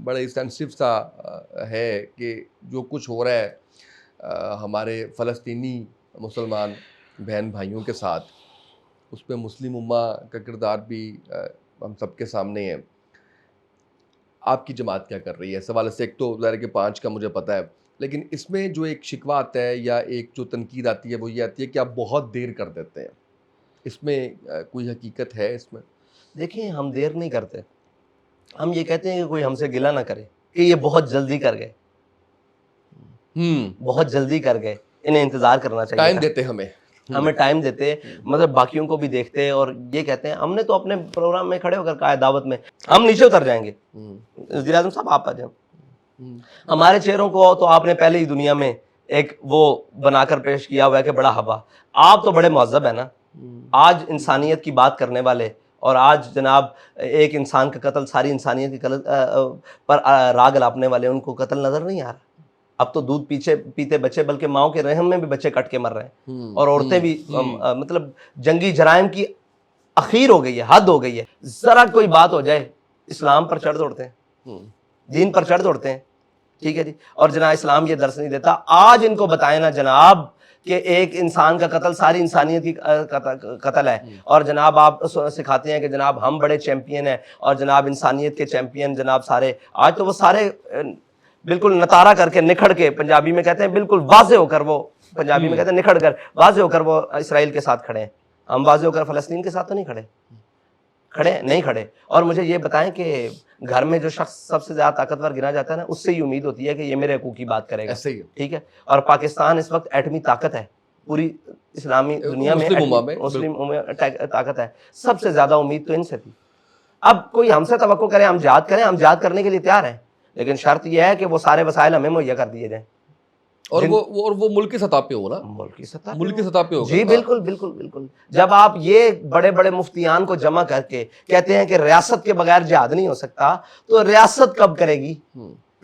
بڑے سینسٹیو سا ہے کہ جو کچھ ہو رہا ہے ہمارے فلسطینی مسلمان بہن بھائیوں کے ساتھ، اس پہ مسلم امہ کا کردار بھی ہم سب کے سامنے ہے. آپ کی جماعت کیا کر رہی ہے اس حوالے سے؟ ایک تو ظاہر کہ 5 کا مجھے پتہ ہے، لیکن اس میں جو ایک شکوہ آتا ہے یا ایک جو تنقید آتی ہے وہ یہ آتی ہے کہ آپ بہت دیر کر دیتے ہیں. اس میں کوئی حقیقت ہے اس میں؟ دیکھیں، ہم دیر نہیں کرتے. ہم یہ کہتے ہیں کہ کوئی ہم سے گلہ نہ کرے کہ یہ بہت جلدی کر گئے، بہت جلدی کر گئے. انہیں انتظار کرنا چاہیے. ٹائم دیتے ہمیں ٹائم دیتے، مطلب باقیوں کو بھی دیکھتے اور یہ کہتے ہیں. ہم نے تو اپنے پروگرام میں کھڑے ہو کر کہا ہے دعوت میں ہم نیچے اتر جائیں گے، وزیر اعظم صاحب آپ آ جائیں. ہمارے چہروں کو تو آپ نے پہلے ہی دنیا میں ایک وہ بنا کر پیش کیا ہوا ہے کہ بڑا ہوا. آپ تو بڑے مہذب ہیں نا. آج انسانیت کی بات کرنے والے، اور آج جناب ایک انسان کا قتل ساری انسانیت کے پر راگ الاپنے والے، ان کو قتل نظر نہیں آ رہا. اب تو دودھ پیتے بچے، بلکہ ماؤں کے رحم میں بھی بچے کٹ کے مر رہے ہیں، اور عورتیں بھی. مطلب جنگی جرائم کی اخیر ہو گئی ہے، حد ہو گئی ہے. ذرا کوئی بات ہو جائے اسلام پر چڑھ دوڑتے ہیں، دین پر چڑھ دوڑتے ہیں. ٹھیک ہے جی. اور جناب اسلام یہ درس نہیں دیتا. آج ان کو بتائیں نا جناب کہ ایک انسان کا قتل ساری انسانیت کی قتل ہے، اور جناب آپ سکھاتے ہیں کہ جناب ہم بڑے چیمپئن ہیں، اور جناب انسانیت کے چیمپئن جناب سارے. آج تو وہ سارے بالکل نتارا کر کے، نکھڑ کے، پنجابی میں کہتے ہیں بالکل واضح ہو کر، وہ پنجابی میں کہتے ہیں نکھڑ کر، واضح ہو کر وہ اسرائیل کے ساتھ کھڑے ہیں. ہم واضح ہو کر فلسطین کے ساتھ تو نہیں نہیں کھڑے. اور مجھے یہ بتائیں کہ گھر میں جو شخص سب سے زیادہ طاقتور گنا جاتا ہے نا، اس سے ہی امید ہوتی ہے کہ یہ میرے حقوق کی بات کرے گا. ٹھیک ہے. اور پاکستان اس وقت ایٹمی طاقت ہے پوری اسلامی دنیا میں، مسلم طاقت ہے. سب سے زیادہ امید تو ان سے تھی. اب کوئی ہم سے توقع کرے ہم جہاد کریں، ہم جہاد کرنے کے لیے تیار ہیں، لیکن شرط یہ ہے کہ وہ سارے وسائل ہمیں مہیا کر دیے جائیں. اور وہ ملک کی سطح پہ ہو نا، ملک کی سطح پہ ہوگا. جی بالکل بالکل بالکل. جب آپ یہ بڑے بڑے مفتیان کو جمع کر کے کہتے ہیں کہ ریاست کے بغیر جہاد نہیں ہو سکتا، تو ریاست کب کرے گی؟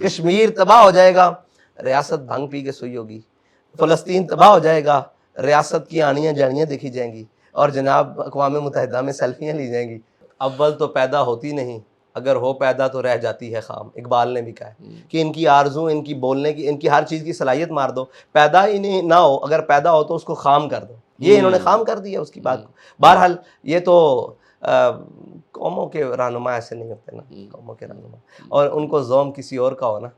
کشمیر تباہ ہو جائے گا، ریاست بھنگ پی کے سوئی ہوگی. فلسطین تباہ ہو جائے گا، ریاست کی آنیاں جانیاں دیکھی جائیں گی، اور جناب اقوام متحدہ میں سیلفیاں لی جائیں گی. اول تو پیدا ہوتی نہیں، اگر ہو پیدا تو رہ جاتی ہے خام. اقبال نے بھی کہا ہے کہ ان کی آرزو، ان کی بولنے کی، ان کی ہر چیز کی صلاحیت مار دو. پیدا ہی نہیں نہ ہو، اگر پیدا ہو تو اس کو خام کر دو. یہ انہوں نے خام کر دیا اس کی بات کو. بہرحال یہ تو قوموں کے رہنما ایسے نہیں ہوتے نا، قوموں کے رہنما. اور ان کو زوم کسی اور کا ہو نا،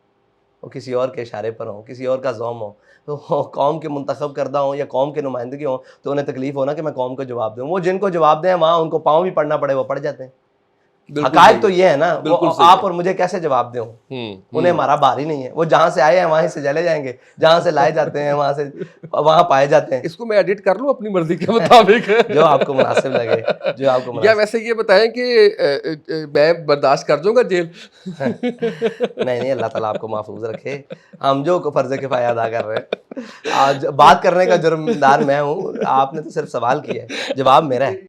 وہ کسی اور کے اشارے پر ہوں، کسی اور کا زوم ہو، تو قوم کے منتخب کردہ ہوں یا قوم کے نمائندگی ہوں، تو انہیں تکلیف ہونا کہ میں قوم کو جواب دوں. وہ جن کو جواب دیں وہاں ان کو پاؤں بھی پڑنا پڑے وہ پڑ جاتے ہیں. حقائق تو یہ ہے نا. وہ آپ اور مجھے کیسے جواب دیں؟ انہیں ہمارا بار ہی نہیں ہے. وہ جہاں سے آئے ہیں وہیں سے چلے جائیں گے، جہاں سے لائے جاتے ہیں وہاں پائے جاتے ہیں. اس کو میں ایڈٹ کر لوں اپنی مرضی کے مطابق، جو آپ کو مناسب لگے، جو آپ کو مناسب. یا ویسے یہ بتائیں کہ میں برداشت کر جاؤں گا جیل؟ نہیں، اللہ تعالیٰ آپ کو محفوظ رکھے. ہم جو فرض کفایہ ادا کر رہے ہیں، آج بات کرنے کا جرمدار میں ہوں، آپ نے تو صرف سوال کیا ہے، جواب میرا ہے.